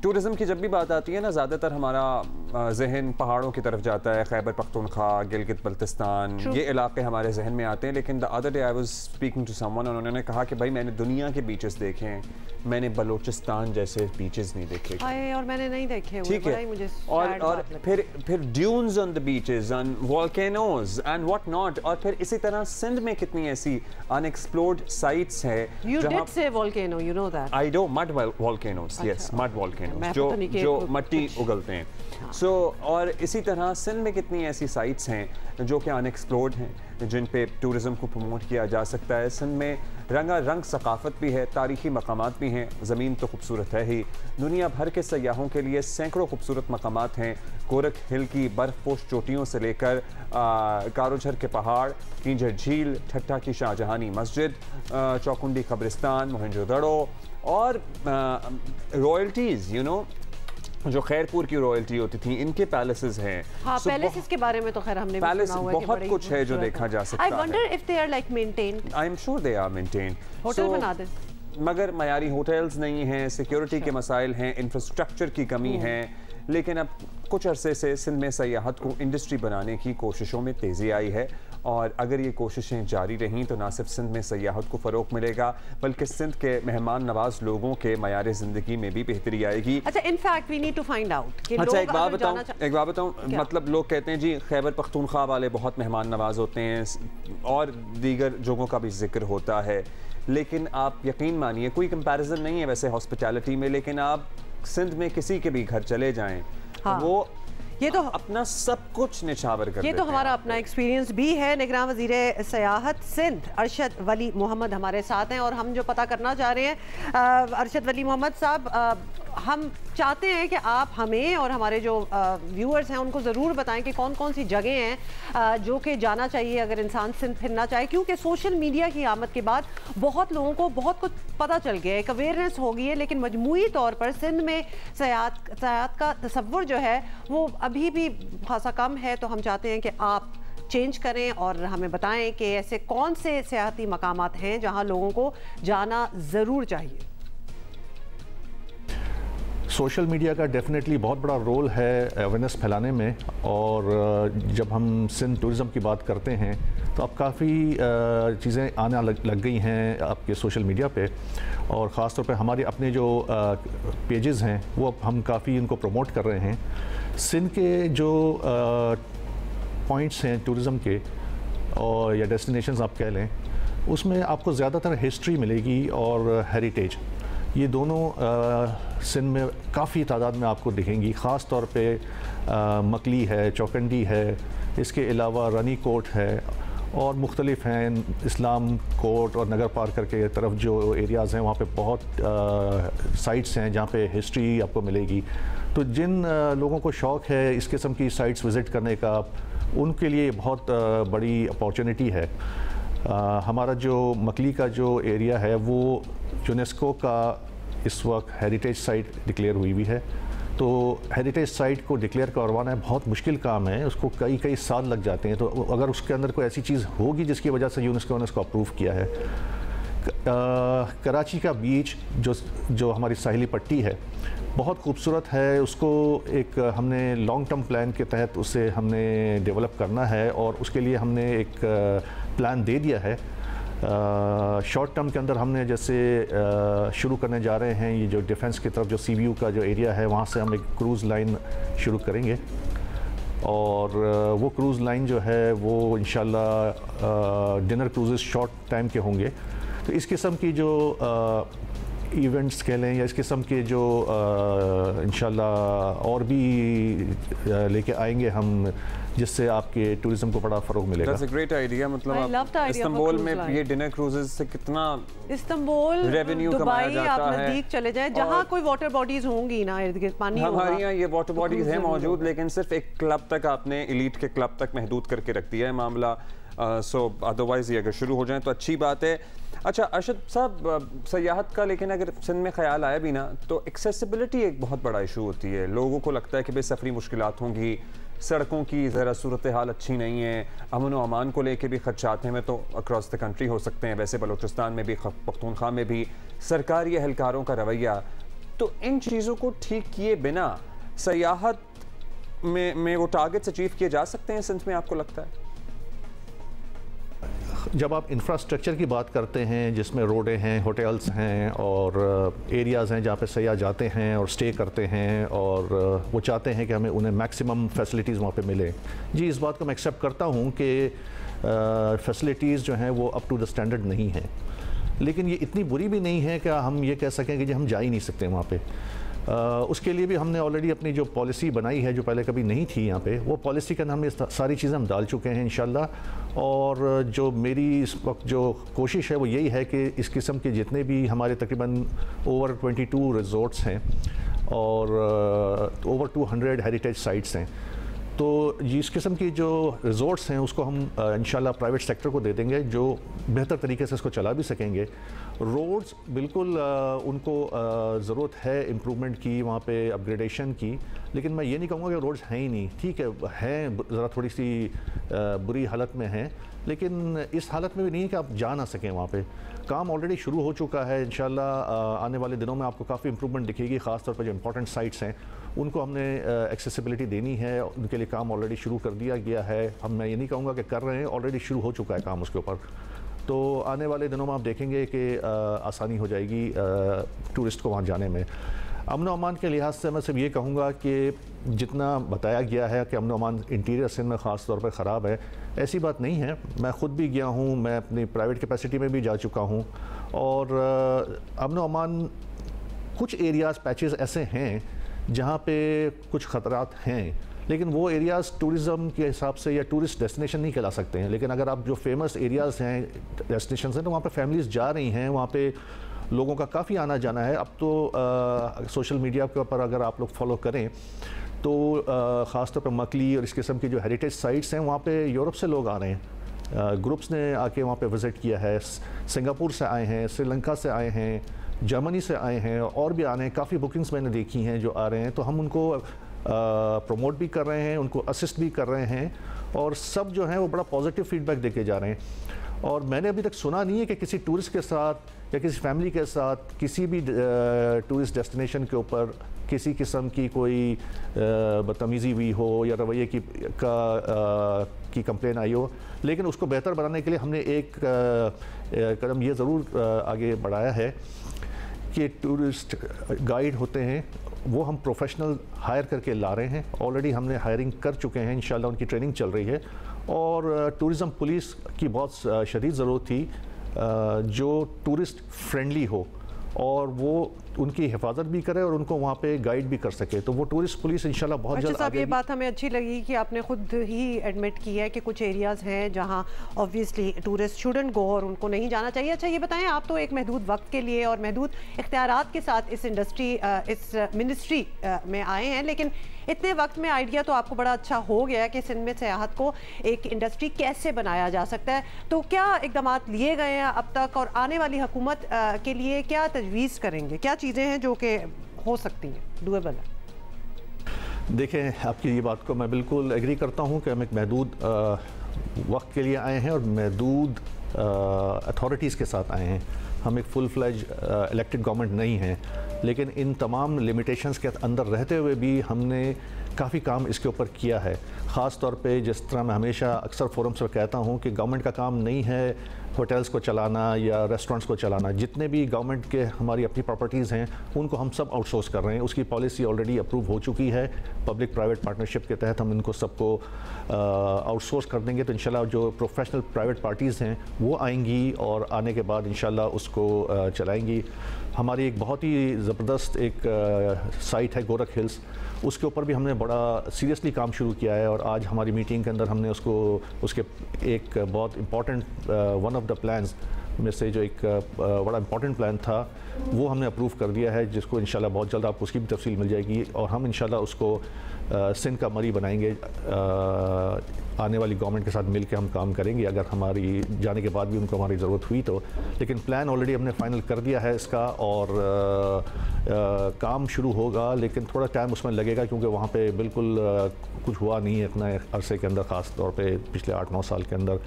Tourism की जब भी बात आती है ना, ज़्यादातर हमारा जहन पहाड़ों की तरफ जाता है, खैबर पख्तूनख्वा, गिलगित बल्तिस्तान, ये इलाके हमारे जहन में आते हैं। लेकिन the other day I was speaking to someone, उन्होंने कहा कि भाई मैंने दुनिया के बीचेस देखे हैं, मैंने बलोचिस्तान जैसे बीचेस नहीं देखे। और मैंने नहीं देखे हुए, ठीक है। मुझे और फिर dunes on the beaches, on volcanoes and what not. और फिर इसी तरह सिंध में कितनी ऐसी अनएक्सप्लोर्ड साइट्स है। You did say volcano, you know that. I know mud volcanoes, yes, mud volcanoes, जो मट्टी उगलते हैं। और इसी तरह सिंध में कितनी ऐसी साइट्स हैं जो कि अनएक्सप्लोर्ड हैं, जिन पे टूरिज़म को प्रमोट किया जा सकता है। सिंध में रंगारंग सकाफ़त भी है, तारीख़ी मकामात भी हैं, ज़मीन तो खूबसूरत है ही। दुनिया भर के सयाहों के लिए सैकड़ों खूबसूरत मकामात हैं। गोरख हिल की बर्फ़पोश चोटियों से लेकर कारोझर के पहाड़, कींझर झील, ठट्टा की शाहजहानी मस्जिद, चौकुंडी कब्रिस्तान, मोहनजोदड़ो और रॉयल्टीज़, यू नो, जो खैरपुर की रॉयल्टी होती थी, इनके पैलेसेस हैं। हाँ, पैलेसेस के बारे में तो खैर हमने पैलेस बहुत कुछ है जो देखा जा सकता है। I wonder if they are like maintained. I am sure they are maintained. Hotel बना दें, मगर मयारी होटल्स नहीं हैं, सिक्योरिटी के मसाइल हैं, इंफ्रास्ट्रक्चर की कमी है। लेकिन अब कुछ अरसे से सिंध में सयाहत को इंडस्ट्री बनाने की कोशिशों में तेज़ी आई है, और अगर ये कोशिशें जारी रहीं तो ना सिर्फ सिंध में सयाहत को फ़रोग मिलेगा, बल्कि सिंध के मेहमान नवाज लोगों के मयार ज़िंदगी में भी बेहतरी आएगी। अच्छा, in fact we need to find out कि अच्छा, एक बात बताऊं, मतलब लोग कहते हैं जी खैबर पख्तूनख्वा वाले बहुत मेहमान नवाज होते हैं, और दीगर जगहों का भी जिक्र होता है, लेकिन आप यकीन मानिए कोई कंपैरिजन नहीं है वैसे हॉस्पिटैलिटी में, लेकिन आप सिंध में किसी के भी घर चले जाएं, हाँ, वो ये तो अपना सब कुछ निछावर कर ये तो हमारा अपना एक्सपीरियंस भी है। निगरान वज़ीर सयाहत सिंध अरशद वली मोहम्मद हमारे साथ हैं, और हम जो पता करना चाह रहे हैं, अरशद वली मोहम्मद साहब, हम चाहते हैं कि आप हमें और हमारे जो व्यूअर्स हैं उनको ज़रूर बताएं कि कौन कौन सी जगह हैं जो कि जाना चाहिए अगर इंसान सिंध फिरना चाहे, क्योंकि सोशल मीडिया की आमद के बाद बहुत लोगों को बहुत कुछ पता चल गया है, एक अवेयरनेस हो गई है, लेकिन मजमूई तौर पर सिंध में सयाहत का तसव्वुर जो है वो अभी भी खासा कम है। तो हम चाहते हैं कि आप चेंज करें और हमें बताएं कि ऐसे कौन से सियाहती मकामात हैं जहां लोगों को जाना ज़रूर चाहिए। सोशल मीडिया का डेफिनेटली बहुत बड़ा रोल है अवेयरनेस फैलाने में, और जब हम सिंध टूरिज़म की बात करते हैं तो अब काफ़ी चीज़ें आने लग गई हैं आपके सोशल मीडिया पे, और ख़ास तौर पे हमारे अपने जो पेजेस हैं वो अब हम काफ़ी इनको प्रमोट कर रहे हैं। सिंध के जो पॉइंट्स हैं टूरिज़म के, और या डेस्टिनेशंस आप कह लें, उसमें आपको ज़्यादातर हिस्ट्री मिलेगी और हेरिटेज, ये दोनों सिंध में काफ़ी तादाद में आपको दिखेंगी। ख़ास तौर पे मकली है, चौकंडी है, इसके अलावा रनी कोट है, और मुख्तलिफ हैं, इस्लाम कोट और नगर पार करके तरफ जो एरियाज़ हैं वहाँ पे बहुत साइट्स हैं जहाँ पे हिस्ट्री आपको मिलेगी। तो जिन लोगों को शौक़ है इस किस्म की साइट्स विज़िट करने का, उनके लिए बहुत बड़ी अपॉर्चुनिटी है। हमारा जो मकली का जो एरिया है वो यूनेस्को का इस वक्त हेरिटेज साइट डिक्लेयर हुई है। तो हेरिटेज साइट को डिक्लेयर करवाना है बहुत मुश्किल काम है, उसको कई कई साल लग जाते हैं। तो अगर उसके अंदर कोई ऐसी चीज़ होगी जिसकी वजह से यूनेस्को ने उसको अप्रूव किया है। कराची का बीच जो हमारी साहिली पट्टी है बहुत खूबसूरत है, उसको एक हमने लॉन्ग टर्म प्लान के तहत उसे हमने डेवलप करना है, और उसके लिए हमने एक प्लान दे दिया है। शॉर्ट टर्म के अंदर हमने जैसे शुरू करने जा रहे हैं ये जो डिफेंस की तरफ जो सीवीयू का जो एरिया है वहाँ से हम एक क्रूज़ लाइन शुरू करेंगे, और वो क्रूज़ लाइन जो है वो इंशाल्लाह डिनर क्रूज़ेस शॉर्ट टाइम के होंगे। तो इस किस्म की जो इवेंट्स कह लें या इस किस्म के जो इंशाल्लाह और भी लेके आएंगे हम, जिससे आपके टूरिज्म को बड़ा फ़रोग मिलेगा। That's a great idea। मतलब इस्तांबुल में ये डिनर क्रूजेस से कितना इस्तांबुल, रेवेन्यू कमाया जाता है। आप नज़दीक चले जाएं जहाँ कोई वाटर बॉडीज होंगी ना, इर्द गिर्द पानी होगा। हमारे यहाँ ये वाटर बॉडीज हैं मौजूद, लेकिन सिर्फ एक क्लब तक आपने एलीट के क्लब तक महदूद करके रख दिया है मामला। सो अदरवाइज़ ये अगर शुरू हो जाए तो अच्छी बात है। अच्छा अरशद साहब, सयाहत का लेकिन अगर सिंध में ख्याल आया भी ना तो एक्सेसिबिलिटी एक बहुत बड़ा इशू होती है। लोगों को लगता है कि भाई सफरी मुश्किलात होंगी, सड़कों की ज़रा सूरत हाल अच्छी नहीं है, अमन व अमान को लेके भी खदशात हैं। तो अक्रॉस द कंट्री हो सकते हैं, वैसे बलूचिस्तान में भी, पख्तूनख्वा में भी सरकारी एहलकारों का रवैया तो इन चीज़ों को ठीक किए बिना सयाहत में वो टारगेट्स अचीव किए जा सकते हैं सिंध में, आपको लगता है? जब आप इंफ्रास्ट्रक्चर की बात करते हैं जिसमें रोडें हैं, होटल्स हैं और एरियाज़ हैं जहाँ पे सयाह जाते हैं और स्टे करते हैं और वो चाहते हैं कि हमें उन्हें मैक्सिमम फैसिलिटीज़ वहाँ पे मिले, जी इस बात को मैं एक्सेप्ट करता हूँ कि फैसिलिटीज़ जो हैं वो अप टू द स्टैंडर्ड नहीं हैं, लेकिन ये इतनी बुरी भी नहीं है कि हम ये कह सकें कि हम जा ही नहीं सकते वहाँ पे। उसके लिए भी हमने ऑलरेडी अपनी जो पॉलिसी बनाई है जो पहले कभी नहीं थी यहाँ पे, वो पॉलिसी के अंदर हमने सारी चीज़ें हम डाल चुके हैं इंशाल्लाह। और जो मेरी इस वक्त जो कोशिश है वो यही है कि इस किस्म के जितने भी हमारे तकरीबन ओवर 22 रिजॉर्ट्स हैं और ओवर 200 हेरिटेज साइट्स हैं, तो इस किस्म की जो रिजॉर्ट्स हैं उसको हम इंशाल्लाह प्राइवेट सेक्टर को दे देंगे जो बेहतर तरीके से इसको चला भी सकेंगे। रोड्स बिल्कुल उनको ज़रूरत है इम्प्रूवमेंट की, वहाँ पे अपग्रेडेशन की, लेकिन मैं ये नहीं कहूँगा कि रोड्स हैं ही नहीं, ठीक है हैं, ज़रा थोड़ी सी बुरी हालत में हैं, लेकिन इस हालत में भी नहीं है कि आप जा ना सकें वहाँ पे। काम ऑलरेडी शुरू हो चुका है, इंशाल्लाह आने वाले दिनों में आपको काफ़ी इम्प्रूवमेंट दिखेगी, ख़ासतौर पर जो इंपॉर्टेंट साइट्स हैं उनको हमने एक्सेसिबिलिटी देनी है, उनके लिए काम ऑलरेडी शुरू कर दिया गया है। मैं ये नहीं कहूँगा कि कर रहे हैं, ऑलरेडी शुरू हो चुका है काम उसके ऊपर। तो आने वाले दिनों में आप देखेंगे कि आसानी हो जाएगी टूरिस्ट को वहाँ जाने में। अमन अमान के लिहाज से मैं सिर्फ ये कहूँगा कि जितना बताया गया है कि अमन अमान इंटीरियर सिंध में ख़ास तौर पर ख़राब है, ऐसी बात नहीं है। मैं ख़ुद भी गया हूँ, मैं अपनी प्राइवेट कैपेसिटी में भी जा चुका हूँ और अमन अमान कुछ एरियाज़ पैचेस ऐसे हैं जहाँ पे कुछ ख़तरात हैं, लेकिन वो एरियाज़ टूरिज़म के हिसाब से या टूरिस्ट डेस्टिनेशन नहीं कहला सकते हैं। लेकिन अगर आप जो फेमस एरियाज़ हैं, डेस्टिनेशन हैं, तो वहाँ पे फैमिलीज़ जा रही हैं, वहाँ पे लोगों का काफ़ी आना जाना है। अब तो सोशल मीडिया के ऊपर अगर आप लोग फॉलो करें तो ख़ास तौर पर मकली और इस किस्म की जो हेरिटेज साइट्स हैं वहाँ पे यूरोप से लोग आ रहे हैं, ग्रुप्स ने आके वहाँ पे विज़िट किया है, सिंगापुर से आए हैं, श्रीलंका से आए हैं, जर्मनी से आए हैं और भी आ रहे हैं। काफ़ी बुकिंग्स मैंने देखी हैं जो आ रहे हैं, तो हम उनको प्रमोट भी कर रहे हैं, उनको असिस्ट भी कर रहे हैं और सब जो हैं वो बड़ा पॉजिटिव फीडबैक देके जा रहे हैं। और मैंने अभी तक सुना नहीं है कि किसी टूरिस्ट के साथ या किसी फैमिली के साथ किसी भी टूरिस्ट डेस्टिनेशन के ऊपर किसी किस्म की कोई बदतमीज़ी हुई हो या रवैये की कंप्लेन आई हो। लेकिन उसको बेहतर बनाने के लिए हमने एक कदम ये ज़रूर आगे बढ़ाया है कि टूरिस्ट गाइड होते हैं वो हम प्रोफेशनल हायर करके ला रहे हैं। ऑलरेडी हमने हायरिंग कर चुके हैं, इंशाल्लाह उनकी ट्रेनिंग चल रही है। और टूरिज़म पुलिस की बहुत शदीद ज़रूरत थी जो टूरिस्ट फ्रेंडली हो और वो उनकी हिफाजत भी करे और उनको वहाँ पे गाइड भी कर सके, तो वो टूरिस्ट पुलिस इंशाल्लाह बहुत जल्द साहब ये बात हमें अच्छी लगी कि आपने खुद ही एडमिट किया है कि कुछ एरियाज़ हैं जहाँ ऑब्वियसली टूरिस्ट शुडंट गो और उनको नहीं जाना चाहिए। अच्छा ये बताएं, आप तो एक महदूद वक्त के लिए और महदूद इख्तियारात के साथ इस मिनिस्ट्री में आए हैं, लेकिन इतने वक्त में आइडिया तो आपको बड़ा अच्छा हो गया कि सिंध में सियाहत को एक इंडस्ट्री कैसे बनाया जा सकता है। तो क्या इक़दाम लिए गए हैं अब तक और आने वाली हुकूमत के लिए क्या तजवीज़ करेंगे, क्या चीज़ें हैं जो कि हो सकती हैं, डूएबल है? देखें, आपकी ये बात को मैं बिल्कुल एग्री करता हूँ कि हम एक महदूद वक्त के लिए आए हैं और महदूद अथॉरिटीज़ के साथ आए हैं। हम एक फुल फ्लेज इलेक्टेड गवर्नमेंट नहीं हैं, लेकिन इन तमाम लिमिटेशंस के अंदर रहते हुए भी हमने काफ़ी काम इसके ऊपर किया है। ख़ास तौर पे जिस तरह मैं हमेशा अक्सर फोरम्स पर कहता हूँ कि गवर्नमेंट का काम नहीं है होटल्स को चलाना या रेस्टोरेंट्स को चलाना। जितने भी गवर्नमेंट के हमारी अपनी प्रॉपर्टीज़ हैं उनको हम सब आउटसोर्स कर रहे हैं। उसकी पॉलिसी ऑलरेडी अप्रूव हो चुकी है, पब्लिक प्राइवेट पार्टनरशिप के तहत हम इनको सबको आउटसोर्स कर देंगे। तो इंशाल्लाह जो प्रोफेशनल प्राइवेट पार्टीज़ हैं वो आएंगी और आने के बाद इंशाल्लाह उसको चलाएंगी। हमारी एक बहुत ही ज़बरदस्त एक साइट है गोरख हिल्स, उसके ऊपर भी हमने बड़ा सीरियसली काम शुरू किया है और आज हमारी मीटिंग के अंदर हमने उसके एक बहुत important one of the plans में से जो एक बड़ा इम्पॉर्टेंट प्लान था वो हमने अप्रूव कर दिया है, जिसको इंशाल्लाह बहुत जल्द आपको उसकी भी तफसील मिल जाएगी और हम इंशाल्लाह उसको सिंध का मरी बनाएंगे। आने वाली गवर्नमेंट के साथ मिल के हम काम करेंगे अगर हमारी जाने के बाद भी उनको हमारी ज़रूरत हुई तो। लेकिन प्लान ऑलरेडी हमने फ़ाइनल कर दिया है इसका और काम शुरू होगा, लेकिन थोड़ा टाइम उसमें लगेगा क्योंकि वहाँ पे बिल्कुल कुछ हुआ नहीं है इतना अरसे के अंदर, ख़ास तौर पे पिछले 8-9 साल के अंदर।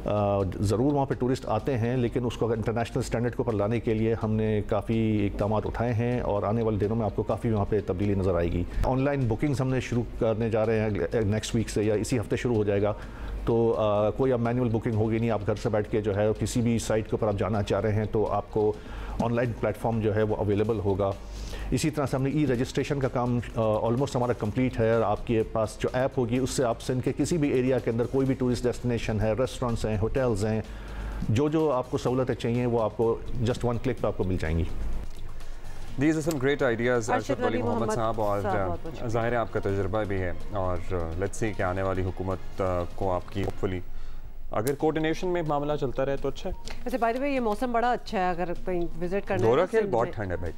ज़रूर वहाँ पे टूरिस्ट आते हैं, लेकिन उसको इंटरनेशनल स्टैंडर्ड के ऊपर लाने के लिए हमने काफ़ी इक़दाम उठाए हैं और आने वाले दिनों में आपको काफ़ी वहाँ पे तब्दीली नज़र आएगी। ऑनलाइन बुकिंग्स हमने शुरू करने जा रहे हैं नेक्स्ट वीक से, या इसी हफ्ते शुरू हो जाएगा। तो कोई अब मैनुअल बुकिंग होगी नहीं, आप घर से बैठ के जो है किसी भी साइट के ऊपर आप जाना चाह रहे हैं तो आपको ऑनलाइन प्लेटफॉर्म जो है वो अवेलेबल होगा। इसी तरह से हमने ई रजिस्ट्रेशन का काम ऑलमोस्ट हमारा कंप्लीट है। आपके पास जो ऐप होगी उससे आप सिंध के किसी भी एरिया के अंदर कोई भी टूरिस्ट डेस्टिनेशन है, रेस्टोरेंट्स हैं, होटल्स हैं, जो आपको सहूलतें चाहिए वो आपको जस्ट वन क्लिक पे आपको मिल जाएंगी। These are some great ideas Arshad वली मोहम्मद साहब, और ज़ाहिर है आपका तजुर्बा भी है, और लेट्स सी कि आने वाली हुकूमत को आपकी होपफुली अगर कोऑर्डिनेशन में मामला चलता रहे तो अच्छा है। वैसे बाय द वे ये मौसम बड़ा अच्छा है, अगर कहीं विजिट करना है। दोरा खेल बहुत ठंड है भाई।